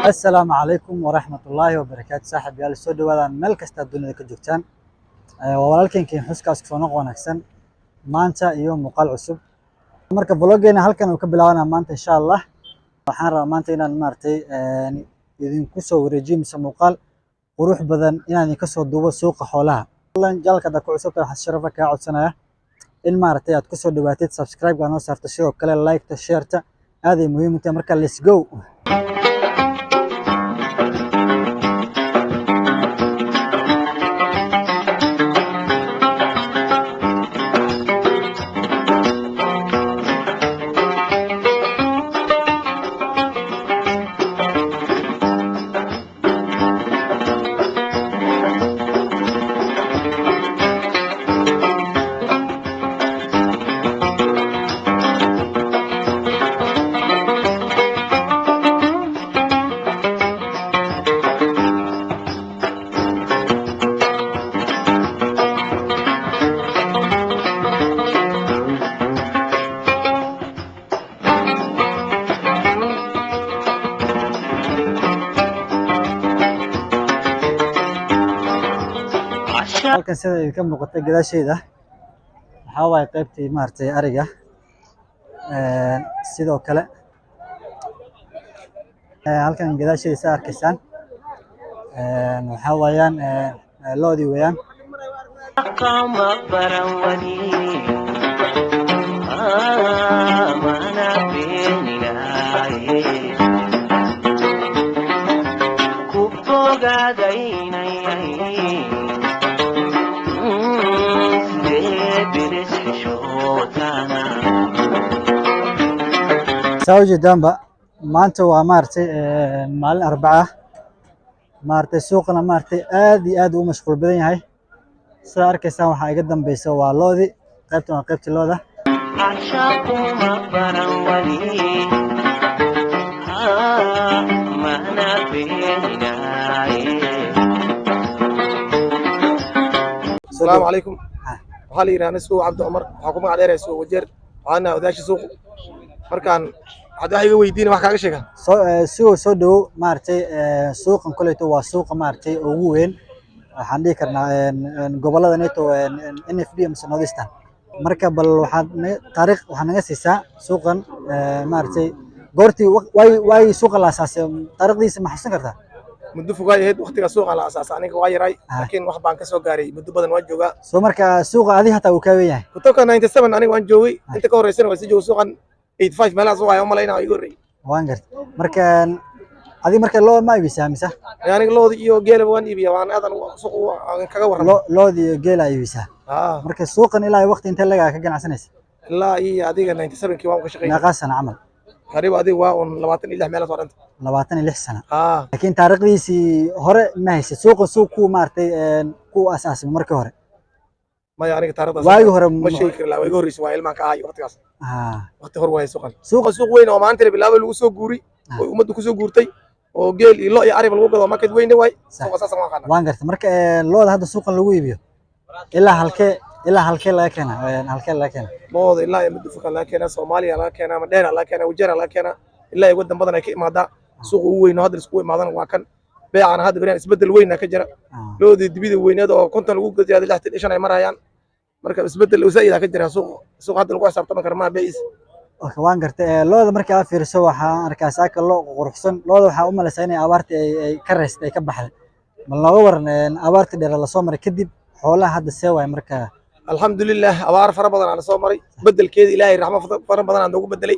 السلام عليكم ورحمة الله وبركاته. صاحب يال soo dhawaadaan meel kasta dunida ka joogtaan. Waa walaalkeenkii xuskaas ku soo noqon wanaagsan maanta iyo muuqaal cusub. Marka vloggeena halkan uu ka bilaabanaa maanta insha Allah. Waxaan rabaa maanta inaan idinku soo wareejiyo mise muuqaal qurux badan inaan idinka soo duubo suuqa xoolaha. Jalka ku cusub waxaan sharafa ka codsanayaa in aad ku soo dhawaatid subscribe ga noo saarto sidoo kale like ta share ta aad ay muhiim u tahay. Marka let's go. halkan sida ay ka muuqata gadaasheeda waxa way qaybtii ariga sidoo kale halkan gadaasheeda sa arkaysaan waxa weeyaan loodi weeyaan qama barawani mana beeninaaye ku fogaadaynay سوجي دامبا maanta waa maalin Arbaca suuqana aad u mashquul badan yahay sida arkaysaan waxa iga dambaysa waa loodi qaybtii looda السلام عليكم waxaa la yiraahdaa suuq Cabdi Umar waxa ku magac dheerayso wajeer waxaana wadaashi suuq markaan hada iga weydiin wax kaaga sheegan soo dhow suuqan koleeto waa suuqa ugu weyn waxaan dhihi karnaa gobolada neeto NFD ama Northeastern marka bal waxaad taariikh waxaan naga siisaa suuqan goortii way suuqa la asaasay taariikhdiisa ma xasuusan kartaa muddo fogaayay waqtiga suuqa la asaasay aniga waa yaray laakiin wax baan ka soo gaaray muddo badan waan joogaa soo marka suuqa adii hata uu ka weyn yahay kutoka 97 aniga waan joogay inta ka horeysana waa si joogo suuqan 85 meelahaas waa u malaynaa igu horeeyay waan gartay marka adii marka loo ma iibisa mise aniga loodi iyo geelaba waan iibiyaa waan aadan suuq kaga warramay loodi iyo geela iibisa marka suuqan ilaa waqti inta laga ka ganacsanaysa ilaa iyo adiga 97 kii waan ka shaqeeyay meeqa sano camal qariib adiga waa 26 meelahaas waa dhanta 26 sano laakiin taariikhdiisii hore ma haysid suuq ku asaasay markii hore ما يعني تعرض واي هرم مشاكل لا ويقول رئيس وايل ما كاي وقتكاس وقت هور واي سوق وين oo maanta bilaabo lagu soo guuri oo umadu ku soo guurtay oo geel ilo iyo arib lagu gado markad weyn way suuqa saas ma qana waan gartay marka looda hadda suuqan lagu iibiyo ilaa halkee laga keenaa looda ilaa ay muddo fukan laga keenaa Soomaaliya laga keenaa Madeira laga keenaa Wajeer laga keenaa ilaa ay wadan badan ay ka imaadaan suuq ugu weyn hadda isku imaadaan waa kan beecana hadda biraan isbedel weyn ka jira loodi dibida weyneed oo konton lagu gadiyo 65 ay marayaan marka isbedel uu saayida ka jira suuq hadda lagu xisaabtami karo ma bees waan gartay looda marka aad fiirso waxa arkaysaa ka loo quruxsan looda waxa u malaysaa inay abaartii ay ka reestay ka baxday bal nooga waran abaartii dheer la soo maray kadib xoolaha hadda see way marka alxamdulillah abaar fara badan aan soo maray bedelkeeda ilaahay raxmad fara badan aan ugu bedelay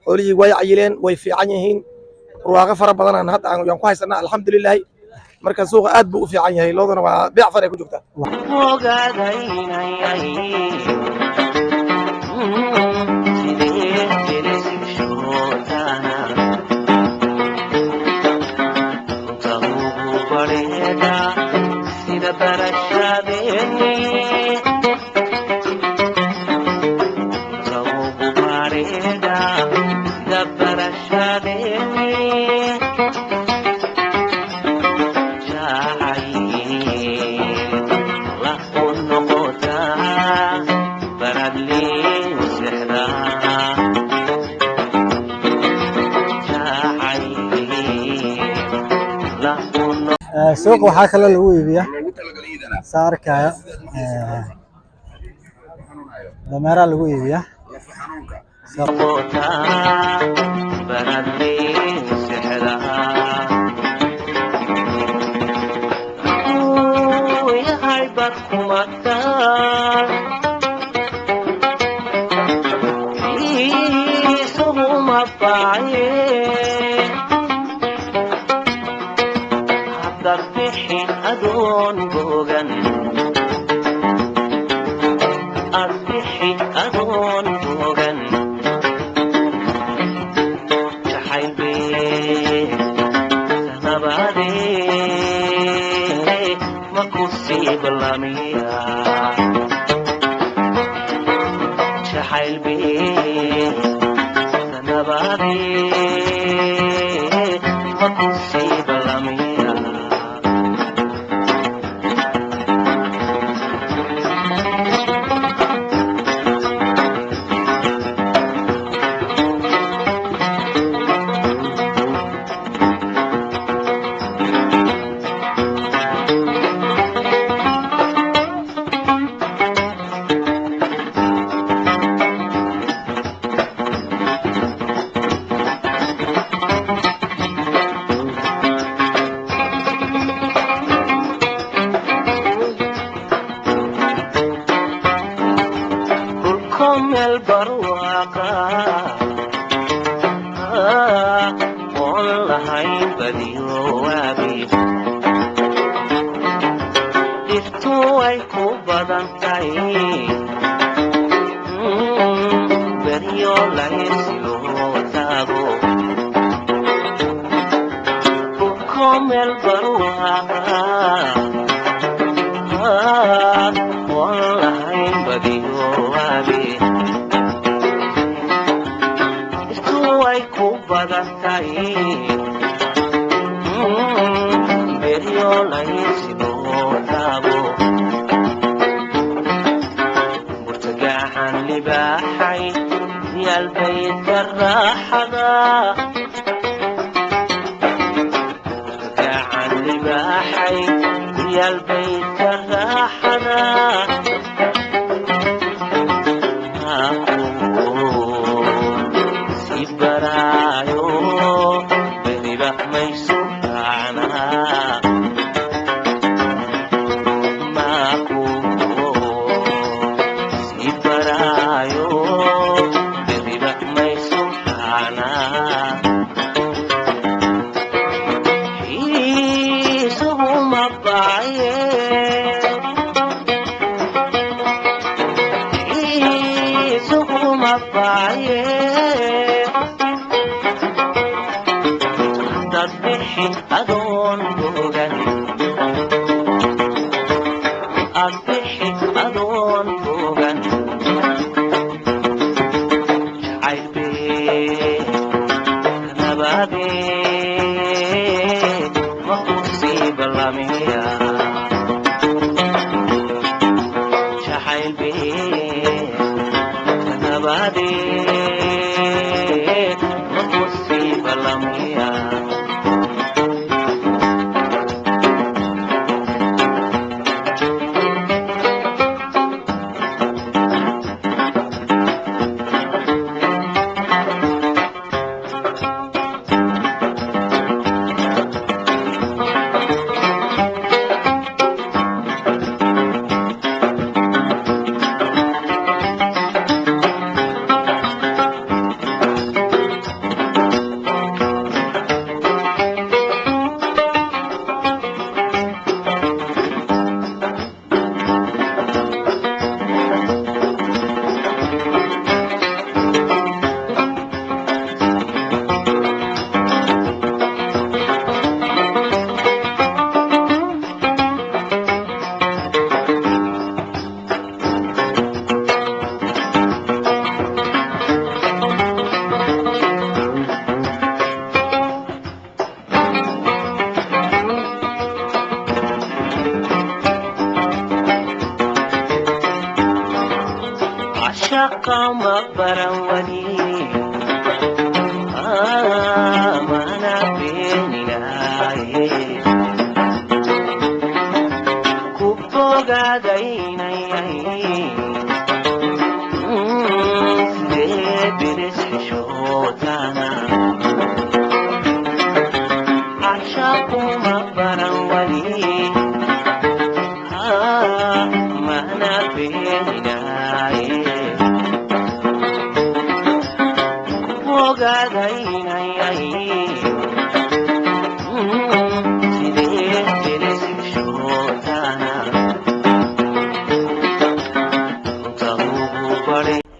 xoolihii way cayileen way fiican yihiin ruwaaqo fara badan aan hadda aan ku haysanaa alxamdulillah marka suuqa aad buu u fiican yahay loodana waa beec far ay ku joogtaa suuq waxaa kale lagu iibiyaa saarkaya dameeraha lagu iibiyaa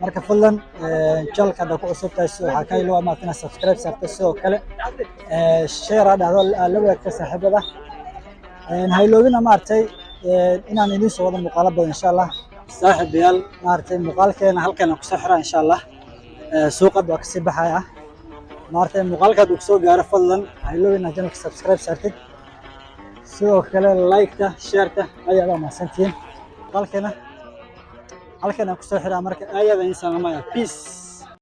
marka fadlan channelka hadda ku cusub tahay waxaa ka ilaa maatana subscribe saarto sidoo kale share dhacdo la wadaagta saaxiibada hayloobina maartay inaan idin soo wada muuqaalo badan insha Allah saaxiibayaal maartay muuqaalkeena halkan ku soo xiraa insha Allah suuqad waa ka sii baxaya maartay muuqaalka uu soo gaaro fadlan hayloobina channelka subscribe saartid sidoo kale like-ta share-ta ayaa mahadsantiin muuqaalkeena halkan ku soo xiraa marka ayada insaan ma peace